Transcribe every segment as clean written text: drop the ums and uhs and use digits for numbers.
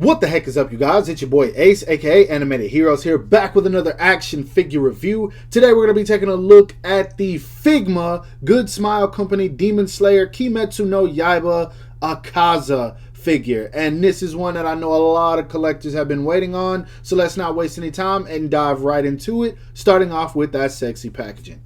What the heck is up, you guys? It's your boy Ace, aka Animated Heroes here, back with another action figure review. Today we're going to be taking a look at the Figma Good Smile Company Demon Slayer Kimetsu no Yaiba Akaza figure. And this is one that I know a lot of collectors have been waiting on, so let's not waste any time and dive right into it, starting off with that sexy packaging.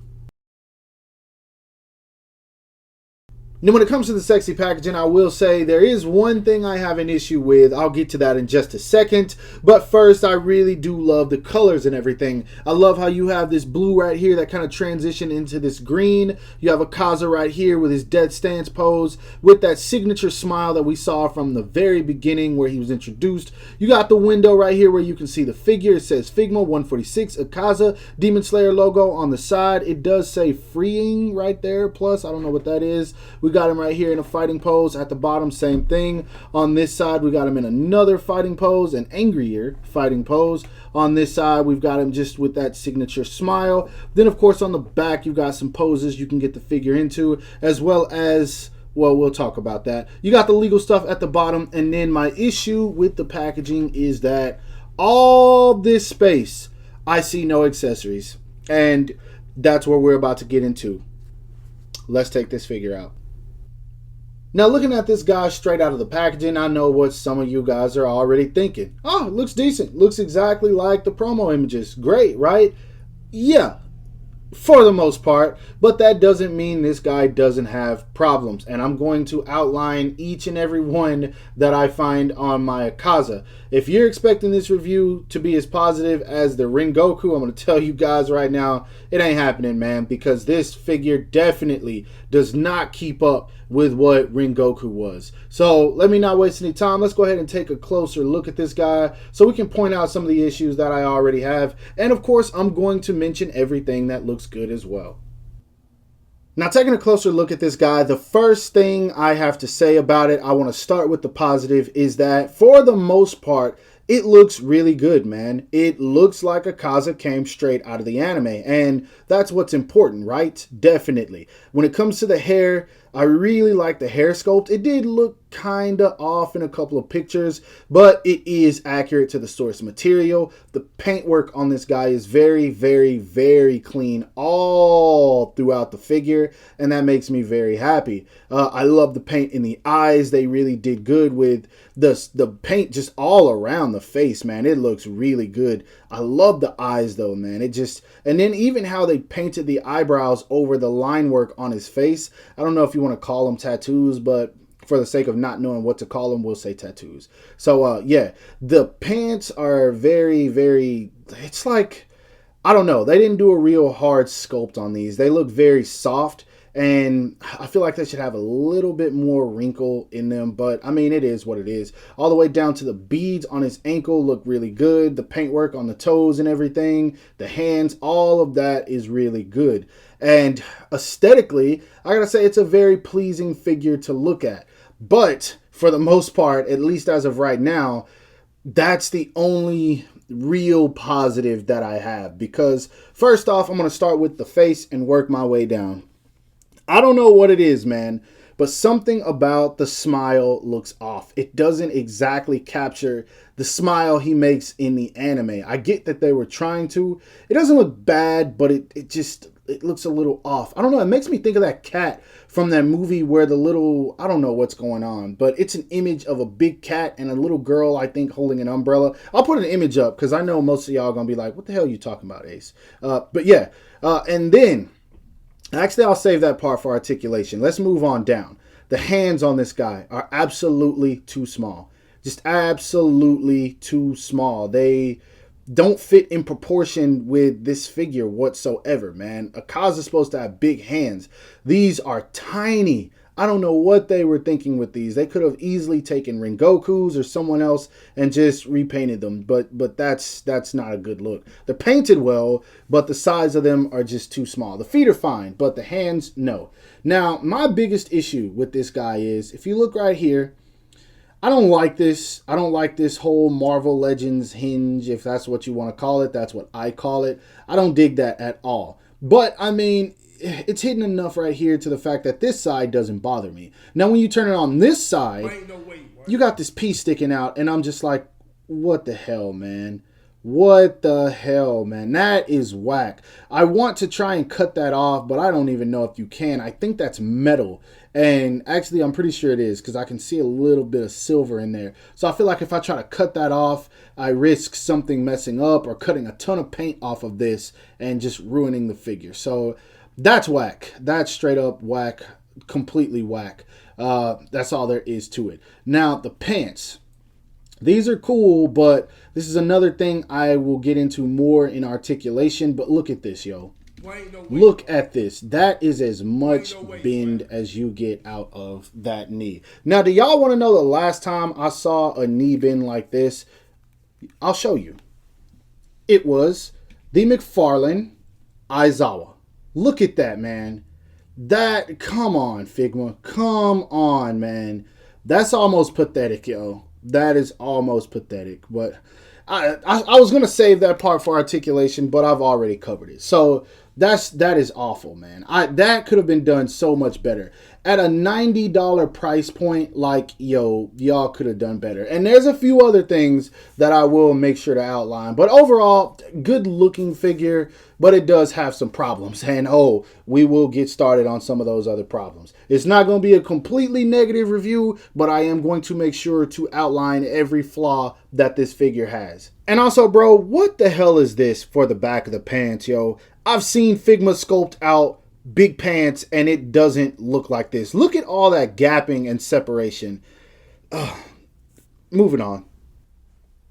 Now, when it comes to the sexy packaging, I will say there is one thing I have an issue with. I'll get to that in just a second. But first, I really do love the colors and everything. I love how you have this blue right here that kind of transition into this green. You have Akaza right here with his dead stance pose with that signature smile that we saw from the very beginning where he was introduced. You got the window right here where you can see the figure. It says Figma 146 Akaza Demon Slayer logo on the side. It does say freeing right there. Plus, I don't know what that is. We got him right here in a fighting pose. At the bottom, same thing. On this side, we got him in another fighting pose, an angrier fighting pose. On this side, we've got him just with that signature smile. Then, of course, on the back, you've got some poses you can get the figure into, as well as, well, we'll talk about that. You got the legal stuff at the bottom, and then my issue with the packaging is that all this space, I see no accessories. And that's what we're about to get into. Let's take this figure out. Now, looking at this guy straight out of the packaging, I know what some of you guys are already thinking. Oh, it looks decent. Looks exactly like the promo images. Great, right? Yeah, for the most part. But that doesn't mean this guy doesn't have problems. And I'm going to outline each and every one that I find on my Akaza. If you're expecting this review to be as positive as the Rengoku, I'm going to tell you guys right now, it ain't happening, man. Because this figure definitely does not keep up with what Rengoku was. So let me not waste any time. Let's go ahead and take a closer look at this guy so we can point out some of the issues that I already have. And of course, I'm going to mention everything that looks good as well. Now, taking a closer look at this guy, the first thing I have to say about it, I want to start with the positive, is that for the most part, it looks really good, man. It looks like Akaza came straight out of the anime, and that's what's important, right? Definitely. When it comes to the hair, I really like the hair sculpt. It did look kind of off in a couple of pictures, but it is accurate to the source material. The paintwork on this guy is very, very, very clean all throughout the figure, and that makes me very happy. I love the paint in the eyes. They really did good with the paint just all around the face, man. It looks really good. I love the eyes though, man. It just, and then even how they painted the eyebrows over the line work on his face. I don't know if you want to call them tattoos, but for the sake of not knowing what to call them, we'll say tattoos. So yeah, the pants are very, very, it's like, I don't know, they didn't do a real hard sculpt on these. They look very soft, and I feel like they should have a little bit more wrinkle in them, but I mean, it is what it is. All the way down to the beads on his ankle look really good. The paintwork on the toes and everything, the hands, all of that is really good. And aesthetically, I gotta say, it's a very pleasing figure to look at. But for the most part, at least as of right now, that's the only real positive that I have. Because first off, I'm going to start with the face and work my way down. I don't know what it is, man, but something about the smile looks off. It doesn't exactly capture the smile he makes in the anime. I get that they were trying to. It doesn't look bad, but it looks a little off. I don't know. It makes me think of that cat from that movie where the little, I don't know what's going on, but it's an image of a big cat and a little girl, I think, holding an umbrella. I'll put an image up because I know most of y'all are going to be like, what the hell are you talking about, Ace? But yeah, and then, actually, I'll save that part for articulation. Let's move on down. The hands on this guy are absolutely too small. Just absolutely too small. They don't fit in proportion with this figure whatsoever, man. Akaza's supposed to have big hands. These are tiny. I don't know what they were thinking with these. They could have easily taken Rengoku's or someone else and just repainted them, but that's not a good look. They're painted well, but the size of them are just too small. The feet are fine, but the hands, no. Now, my biggest issue with this guy is, if you look right here, I don't like this. I don't like this whole Marvel Legends hinge, if that's what you want to call it. That's what I call it. I don't dig that at all. But, I mean, it's hidden enough right here to the fact that this side doesn't bother me. Now, when you turn it on this side... Wait, no, wait. you got this piece sticking out, and I'm just like, what the hell, man? What the hell, man? That is whack. I want to try and cut that off, but I don't even know if you can. I think that's metal. And actually, I'm pretty sure it is because I can see a little bit of silver in there. So I feel like if I try to cut that off, I risk something messing up or cutting a ton of paint off of this and just ruining the figure. So that's whack. That's straight up whack. Completely whack. That's all there is to it. Now, the pants. These are cool, but this is another thing I will get into more in articulation. But look at this, yo. Look at this. That is as much bend as you get out of that knee. Now, do y'all want to know the last time I saw a knee bend like this? I'll show you. It was the McFarlane Aizawa. Look at that, man. That, come on, Figma. Come on, man. That's almost pathetic, yo. That is almost pathetic. But I was going to save that part for articulation, but I've already covered it. So that is awful, man. That could have been done so much better. At a $90 price point, like, yo, y'all could have done better. And there's a few other things that I will make sure to outline. But overall, good looking figure, but it does have some problems. And oh, we will get started on some of those other problems. It's not going to be a completely negative review, but I am going to make sure to outline every flaw that this figure has. And also, bro, what the hell is this for the back of the pants, yo? I've seen Figma sculpt out big pants and it doesn't look like this. Look at all that gapping and separation. Moving on.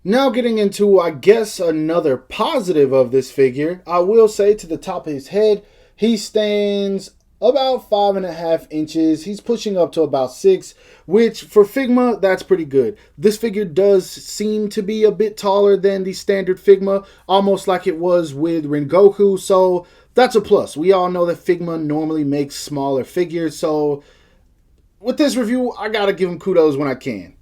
Now getting into, I guess, another positive of this figure. I will say to the top of his head, he stands about 5.5 inches. He's pushing up to about 6, which for Figma, that's pretty good. This figure does seem to be a bit taller than the standard Figma, almost like it was with Rengoku, so that's a plus. We all know that Figma normally makes smaller figures, so with this review, I gotta give him kudos when I can.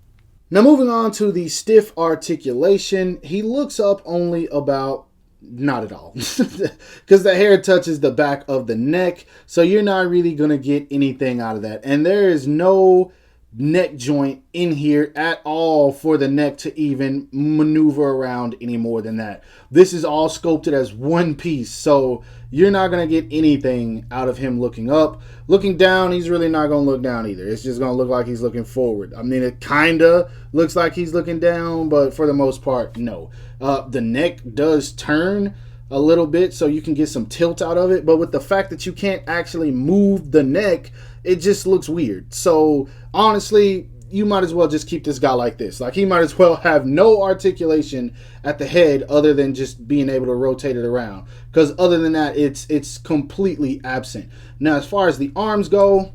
Now moving on to the stiff articulation, he looks up only about, not at all, because the hair touches the back of the neck, so you're not really going to get anything out of that. And there is no neck joint in here at all for the neck to even maneuver around any more than that. This is all sculpted as one piece, so you're not going to get anything out of him looking up. Looking down, he's really not going to look down either. It's just going to look like he's looking forward. I mean, it kind of looks like he's looking down, but for the most part, no. The neck does turn a little bit, so you can get some tilt out of it, but with the fact that you can't actually move the neck, it just looks weird. So honestly, you might as well just keep this guy like this. Like, he might as well have no articulation at the head other than just being able to rotate it around, because other than that, it's completely absent. Now, as far as the arms go,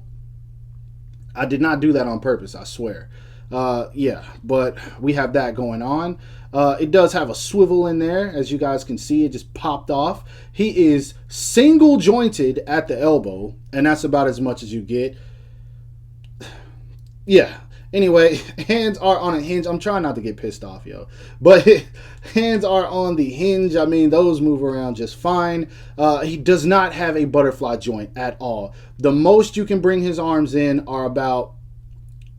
I did not do that on purpose, I swear. Yeah, but we have that going on. It does have a swivel in there, as you guys can see. It just popped off. He is single jointed at the elbow, and that's about as much as you get. Yeah. Anyway, hands are on a hinge. I'm trying not to get pissed off, yo. But hands are on the hinge. I mean, those move around just fine. He does not have a butterfly joint at all. The most you can bring his arms in are about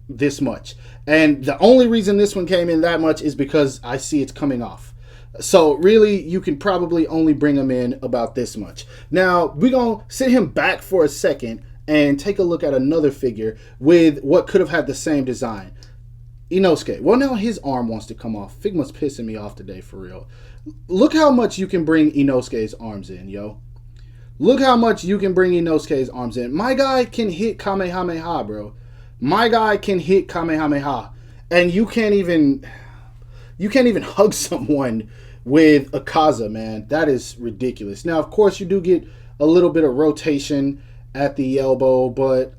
this much. And the only reason this one came in that much is because I see it's coming off. So really, you can probably only bring him in about this much. Now, we're going to sit him back for a second and take a look at another figure with what could have had the same design. Inosuke. Well, now his arm wants to come off. Figma's pissing me off today, for real. Look how much you can bring Inosuke's arms in, yo. Look how much you can bring Inosuke's arms in. My guy can hit Kamehameha, bro. My guy can hit Kamehameha. And you can't even hug someone with Akaza, man. That is ridiculous. Now, of course, you do get a little bit of rotation at the elbow, but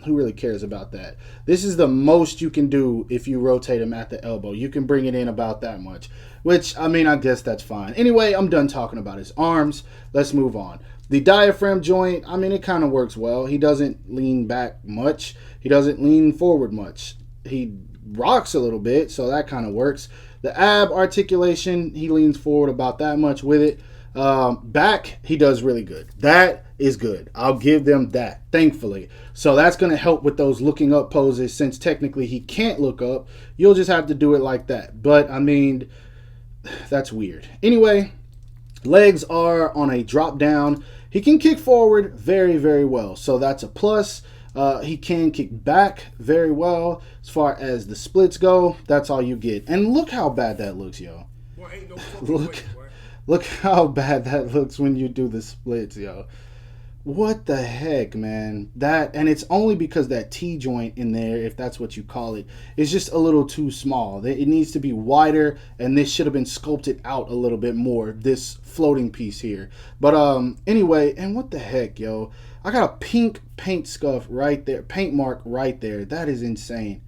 who really cares about that? This is the most you can do if you rotate him at the elbow. You can bring it in about that much, which, I mean, I guess that's fine. Anyway, I'm done talking about his arms. Let's move on. The diaphragm joint, I mean, it kind of works well. He doesn't lean back much. He doesn't lean forward much. He rocks a little bit, so that kind of works. The ab articulation, he leans forward about that much with it. Back, he does really good. That is good. I'll give them that, thankfully. So that's going to help with those looking up poses, since technically he can't look up. You'll just have to do it like that. But, I mean, that's weird. Anyway, legs are on a drop down. He can kick forward very, very well. So that's a plus. He can kick back very well. As far as the splits go, that's all you get. And look how bad that looks, yo. Boy, ain't no Look how bad that looks when you do the splits, yo. What the heck, man? That, and it's only because that T-joint in there, if that's what you call it, is just a little too small. It needs to be wider, and this should have been sculpted out a little bit more, this floating piece here. But anyway, and what the heck, yo? I got a pink paint scuff right there, paint mark right there. That is insane.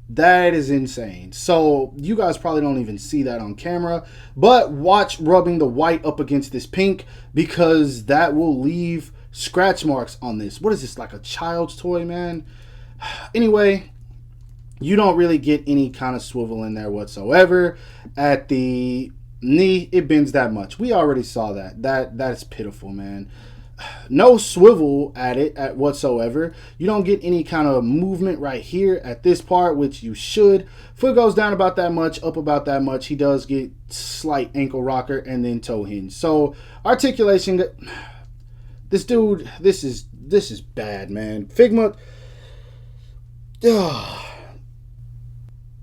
That is insane. So you guys probably don't even see that on camera, but watch rubbing the white up against this pink, because that will leave scratch marks on this. What is this, like a child's toy, man? Anyway, you don't really get any kind of swivel in there whatsoever. At the knee, it bends that much. We already saw that. That is pitiful, man. No swivel at it at whatsoever. You don't get any kind of movement right here at this part, which you should. Foot goes down about that much, up about that much. He does get slight ankle rocker and then toe hinge. So articulation, this dude, this is bad, man. Figma.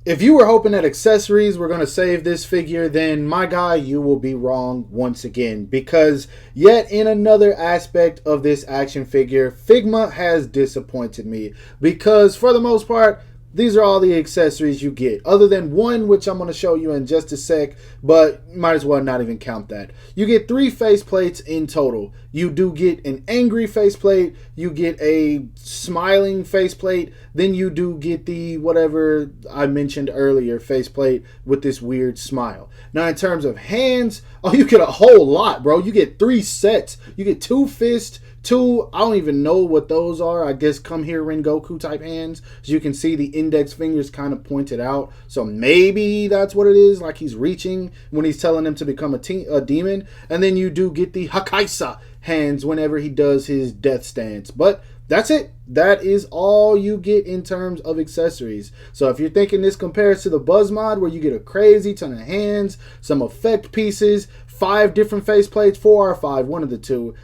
If you were hoping that accessories were going to save this figure, then my guy, you will be wrong once again. Because yet in another aspect of this action figure, Figma has disappointed me. Because for the most part, these are all the accessories you get. Other than one, which I'm going to show you in just a sec, but might as well not even count that. You get 3 faceplates in total. You do get an angry faceplate, you get a smiling faceplate, then you do get the whatever I mentioned earlier faceplate with this weird smile. Now in terms of hands, oh, you get a whole lot, bro. You get 3 sets. You get 2 fists, 2, I don't even know what those are. I guess come here Rengoku type hands. As you can see, the index fingers kind of pointed out. So maybe that's what it is. Like he's reaching when he's telling them to become a demon. And then you do get the Hakaisa hands whenever he does his death stance. But that's it. That is all you get in terms of accessories. So if you're thinking this compares to the Buzz mod, where you get a crazy ton of hands, some effect pieces, 5 different faceplates, 4 or 5, one of the two.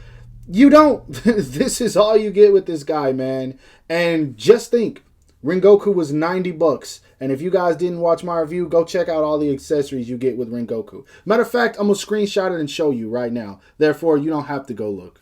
You don't. This is all you get with this guy, man. And just think, Rengoku was $90. And if you guys didn't watch my review, go check out all the accessories you get with Rengoku. Matter of fact, I'm going to screenshot it and show you right now. Therefore, you don't have to go look.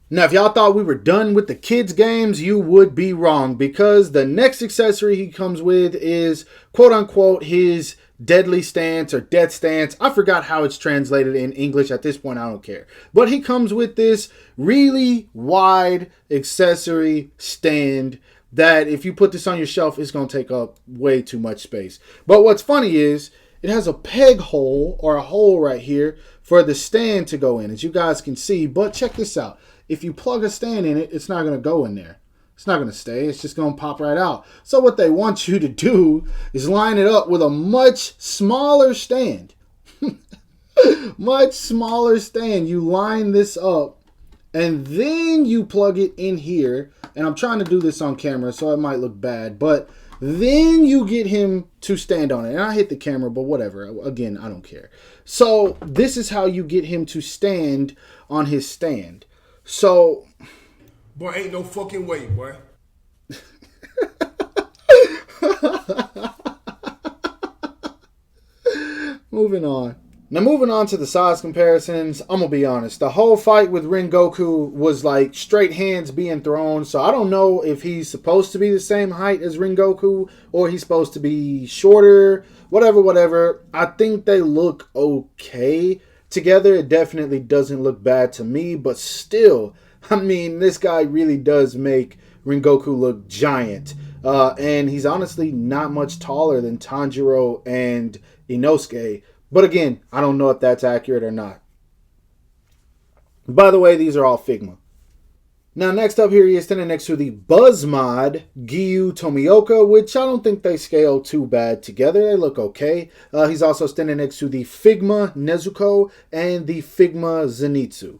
Now, if y'all thought we were done with the kids' games, you would be wrong. Because the next accessory he comes with is, quote-unquote, his deadly stance or death stance. I forgot how it's translated in English at this point. I don't care. But he comes with this really wide accessory stand that if you put this on your shelf, it's going to take up way too much space. But what's funny is it has a peg hole or a hole right here for the stand to go in, as you guys can see. But check this out. If you plug a stand in it, it's not going to go in there. It's not going to stay. It's just going to pop right out. So what they want you to do is line it up with a much smaller stand. Much smaller stand. You line this up and then you plug it in here. And I'm trying to do this on camera, so it might look bad. But then you get him to stand on it. And I hit the camera, but whatever. Again, I don't care. So this is how you get him to stand on his stand. So... Boy, ain't no fucking way, boy. Moving on. Now, moving on to the size comparisons, I'm going to be honest. The whole fight with Rengoku was like straight hands being thrown. So I don't know if he's supposed to be the same height as Rengoku or he's supposed to be shorter. Whatever. I think they look okay together. It definitely doesn't look bad to me, but still... I mean, this guy really does make Rengoku look giant. And he's honestly not much taller than Tanjiro and Inosuke. But again, I don't know if that's accurate or not. By the way, these are all Figma. Now, next up here, he is standing next to the Buzz Mod Giyu Tomioka, which I don't think they scale too bad together. They look okay. He's also standing next to the Figma Nezuko and the Figma Zenitsu.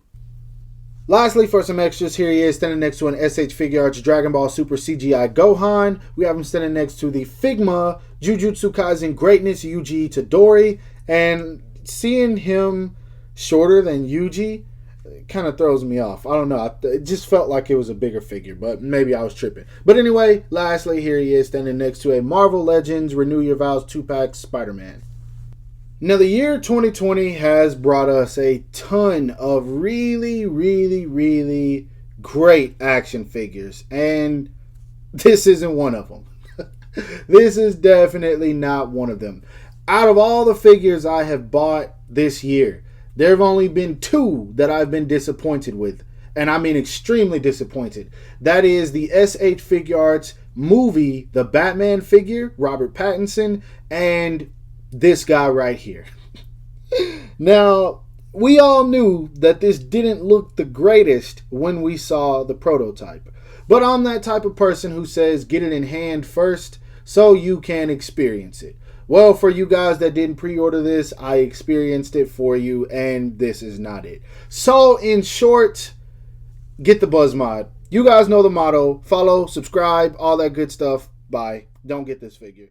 Lastly, for some extras, here he is standing next to an SH Figure Arts Dragon Ball Super CGI Gohan. We have him standing next to the Figma Jujutsu Kaisen Greatness Yuji Itadori. And seeing him shorter than Yuji kind of throws me off. I don't know. It just felt like it was a bigger figure, but maybe I was tripping. But anyway, lastly, here he is standing next to a Marvel Legends Renew Your Vows 2-pack Spider-Man. Now, the year 2020 has brought us a ton of really, really, really great action figures, and this isn't one of them. This is definitely not one of them. Out of all the figures I have bought this year, there have only been 2 that I've been disappointed with, and I mean extremely disappointed. That is the SH Figure Arts movie, the Batman figure, Robert Pattinson, and this guy right here. Now, we all knew that this didn't look the greatest when we saw the prototype. But I'm that type of person who says get it in hand first so you can experience it. Well, for you guys that didn't pre-order this, I experienced it for you, and this is not it. So, in short, get the Buzz Mod. You guys know the motto. Follow, subscribe, all that good stuff. Bye. Don't get this figure.